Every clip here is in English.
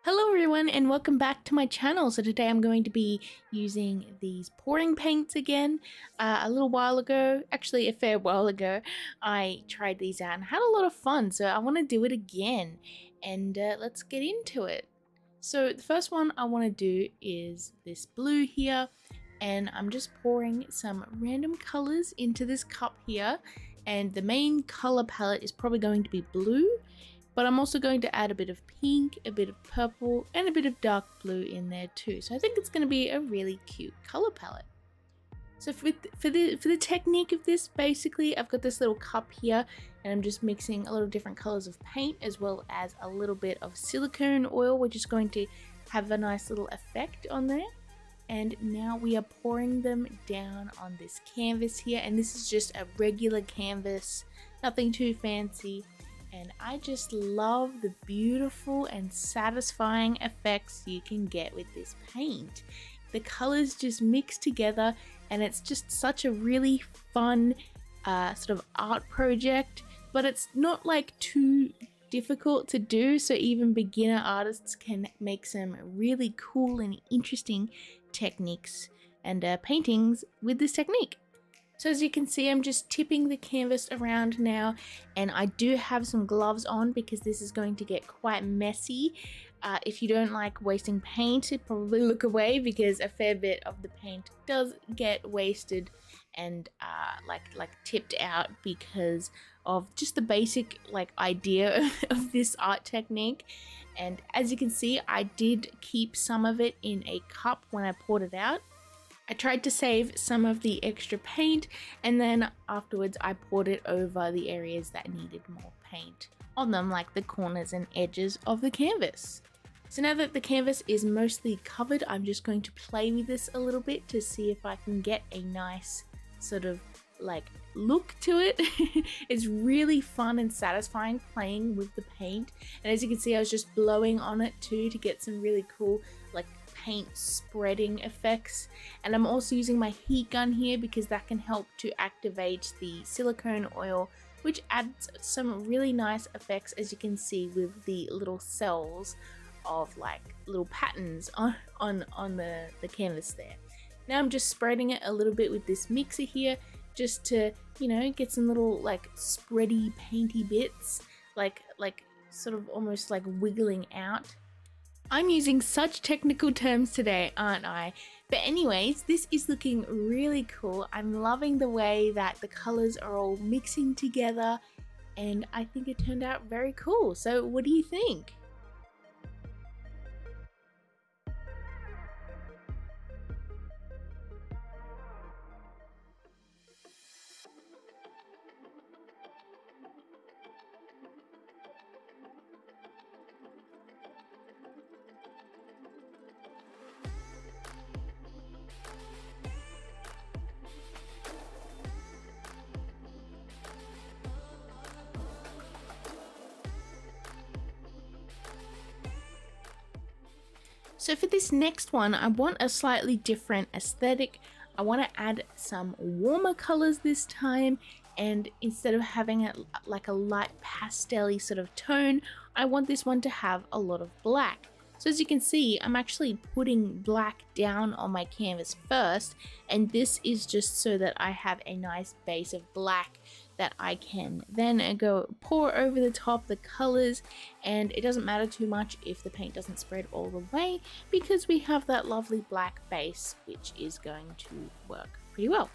Hello everyone and welcome back to my channel. So today I'm going to be using these pouring paints again. A little while ago, actually a fair while ago, I tried these out and had a lot of fun. So I want to do it again and let's get into it. So the first one I want to do is this blue here, and I'm just pouring some random colors into this cup here, and the main color palette is probably going to be blue. But I'm also going to add a bit of pink, a bit of purple, and a bit of dark blue in there too. So I think it's going to be a really cute color palette. So for the technique of this, basically I've got this little cup here and I'm just mixing a lot of different colors of paint as well as a little bit of silicone oil, which is going to have a nice little effect on there. And now we are pouring them down on this canvas here, and this is just a regular canvas, nothing too fancy. And I just love the beautiful and satisfying effects you can get with this paint. The colors just mix together and it's just such a really fun sort of art project, but it's not like too difficult to do, so even beginner artists can make some really cool and interesting techniques and paintings with this technique. So as you can see, I'm just tipping the canvas around now, and I do have some gloves on because this is going to get quite messy. If you don't like wasting paint, probably look away because a fair bit of the paint does get wasted and like tipped out because of just the basic idea of this art technique. And as you can see, I did keep some of it in a cup when I poured it out. I tried to save some of the extra paint, and then afterwards I poured it over the areas that needed more paint on them, like the corners and edges of the canvas. So now that the canvas is mostly covered, I'm just going to play with this a little bit to see if I can get a nice sort of look to it. It's really fun and satisfying playing with the paint, and as you can see, I was just blowing on it too to get some really cool paint spreading effects. And I'm also using my heat gun here because that can help to activate the silicone oil, which adds some really nice effects, as you can see, with the little cells of little patterns on the canvas there. Now I'm just spreading it a little bit with this mixer here just to, you know, get some little spready painty bits, sort of almost wiggling out. I'm using such technical terms today, aren't I? But anyways, this is looking really cool. I'm loving the way that the colors are all mixing together, and I think it turned out very cool. So what do you think? So for this next one, I want a slightly different aesthetic. I want to add some warmer colors this time, and instead of having it like a light pastel-y sort of tone, I want this one to have a lot of black. So as you can see, I'm actually putting black down on my canvas first, and this is just so that I have a nice base of black that I can then go pour over the top the colors, and it doesn't matter too much if the paint doesn't spread all the way because we have that lovely black base, which is going to work pretty well.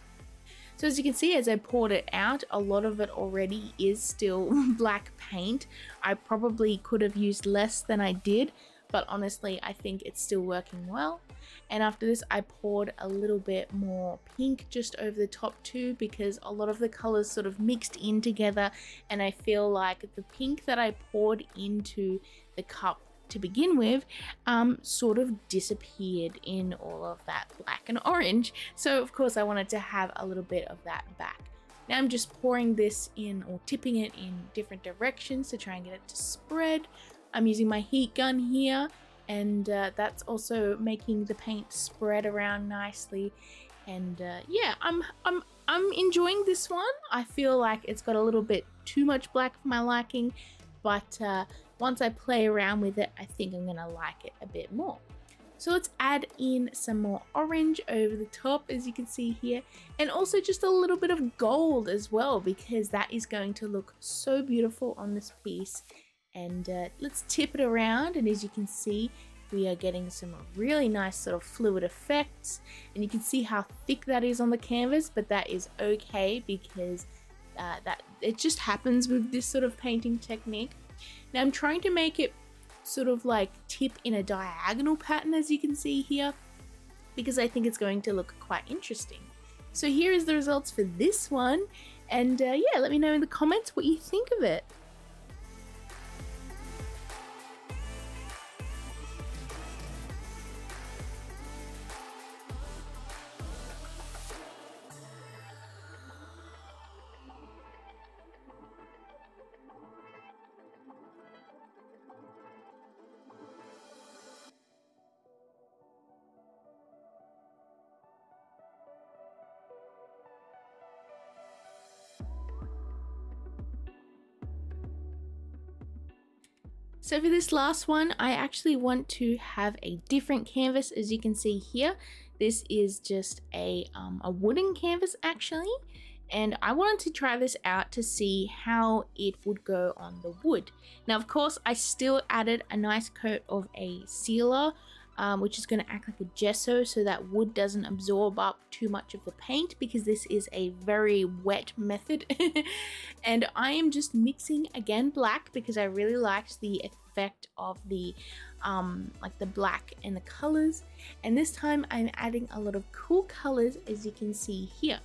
So as you can see, as I poured it out, a lot of it already is still black paint. I probably could have used less than I did, but honestly I think it's still working well. And after this, I poured a little bit more pink just over the top too, because a lot of the colors sort of mixed in together, and I feel like the pink that I poured into the cup to begin with sort of disappeared in all of that black and orange. So of course I wanted to have a little bit of that back. Now I'm just pouring this in, or tipping it in different directions to try and get it to spread. I'm using my heat gun here, and that's also making the paint spread around nicely. And yeah, I'm enjoying this one. I feel like it's got a little bit too much black for my liking, but once I play around with it, I think I'm gonna like it a bit more. So let's add in some more orange over the top, as you can see here, and also just a little bit of gold as well, because that is going to look so beautiful on this piece. And let's tip it around, and as you can see, we are getting some really nice sort of fluid effects, and you can see how thick that is on the canvas, but that is okay because that it just happens with this sort of painting technique. Now I'm trying to make it sort of like tip in a diagonal pattern, as you can see here, because I think it's going to look quite interesting. So here is the results for this one, and yeah, let me know in the comments what you think of it. So for this last one, I actually want to have a different canvas. As you can see here, this is just a wooden canvas actually, and I wanted to try this out to see how it would go on the wood. Now of course I still added a nice coat of a sealer, which is going to act like a gesso so that wood doesn't absorb up too much of the paint, because this is a very wet method. And I am just mixing again black because I really liked the effect of the like the black and the colors, and this time I'm adding a lot of cool colors, as you can see here.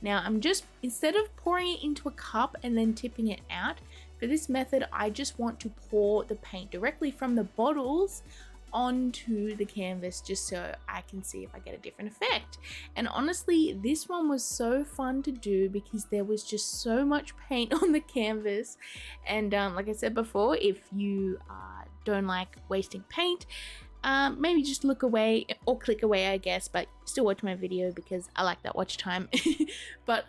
Now I'm just, instead of pouring it into a cup and then tipping it out, for this method I just want to pour the paint directly from the bottles onto the canvas, just so I can see if I get a different effect. And honestly, this one was so fun to do because there was just so much paint on the canvas, and like I said before, if you don't like wasting paint, maybe just look away or click away, I guess, but still watch my video because I like that watch time. But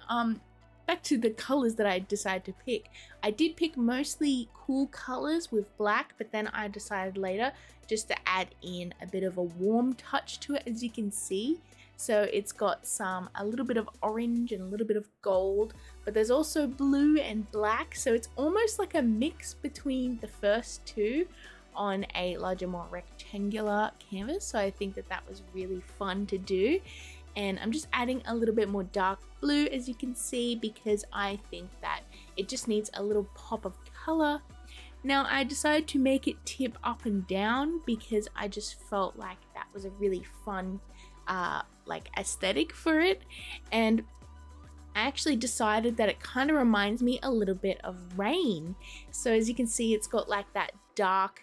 back to the colors that I decided to pick. I did pick mostly cool colors with black, but then I decided later just to add in a bit of a warm touch to it, as you can see. So it's got a little bit of orange and a little bit of gold, but there's also blue and black, so it's almost like a mix between the first two on a larger, more rectangular canvas. So I think that that was really fun to do. And I'm just adding a little bit more dark blue, as you can see, because I think that it just needs a little pop of color. Now I decided to make it tip up and down because I just felt like that was a really fun like aesthetic for it, and I actually decided that it kind of reminds me a little bit of rain. So as you can see, it's got like that dark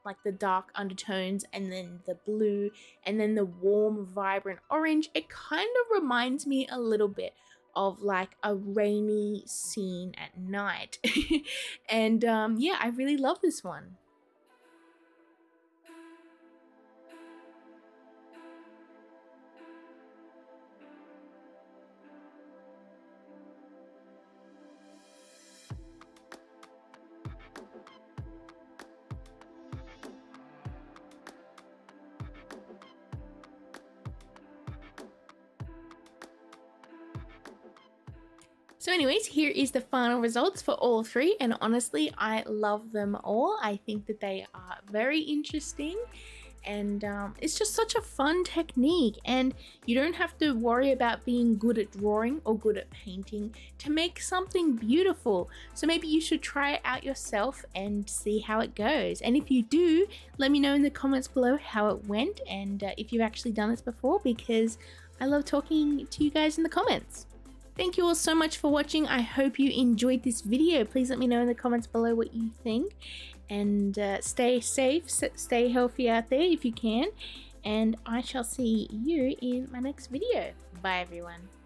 like the dark undertones, and then the blue, and then the warm vibrant orange. It kind of reminds me a little bit of like a rainy scene at night. And yeah, I really love this one. So anyways, here is the final results for all three, and honestly, I love them all. I think that they are very interesting, and it's just such a fun technique, and you don't have to worry about being good at drawing or good at painting to make something beautiful. So maybe you should try it out yourself and see how it goes. And if you do, let me know in the comments below how it went, and if you've actually done this before, because I love talking to you guys in the comments. Thank you all so much for watching. I hope you enjoyed this video. Please let me know in the comments below what you think, and stay safe, stay healthy out there if you can, and I shall see you in my next video. Bye everyone.